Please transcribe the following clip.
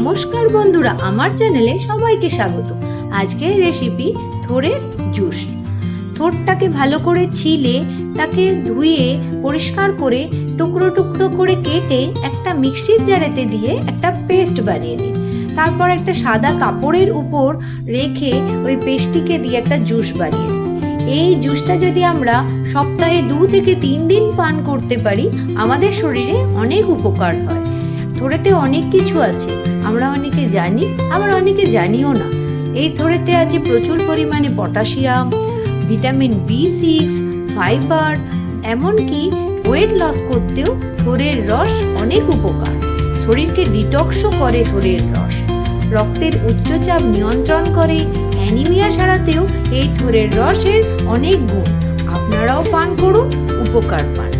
নমস্কার বন্ধুরা, আমার চ্যানেলে সবাইকে স্বাগত। আজকের রেসিপি থোড়ের জুস। থোড়টাকে ভালো করে ছিলে তাকে ধুয়ে পরিষ্কার করে টুকরো টুকরো করে কেটে একটা মিক্সির জারেতে দিয়ে একটা পেস্ট বানিয়ে নিন। তারপর একটা সাদা কাপড়ের উপর রেখে ওই পেস্টটিকে দিয়ে একটা জুস বানিয়ে নিন। এই জুসটা যদি আমরা সপ্তাহে 2 থেকে 3 দিন পান করতে পারি, আমাদের শরীরে অনেক উপকার হয়। থোড়েতে অনেক কিছু আছে, আমরা অনেকে জানি, আবার অনেকে জানিও না। এই থোড়েতে আছে প্রচুর পরিমাণে পটাশিয়াম, ভিটামিন B6, ফাইবার, এমনকি ওয়েট লস করতেও থোড়ের রস অনেক উপকার। শরীরকে ডিটক্সও করে থোড়ের রস। রক্তের উচ্চচাপ নিয়ন্ত্রণ করে, অ্যানিমিয়া সারাতেও এই থোড়ের রসের অনেক গুণ। আপনারাও পান করুন, উপকার পান।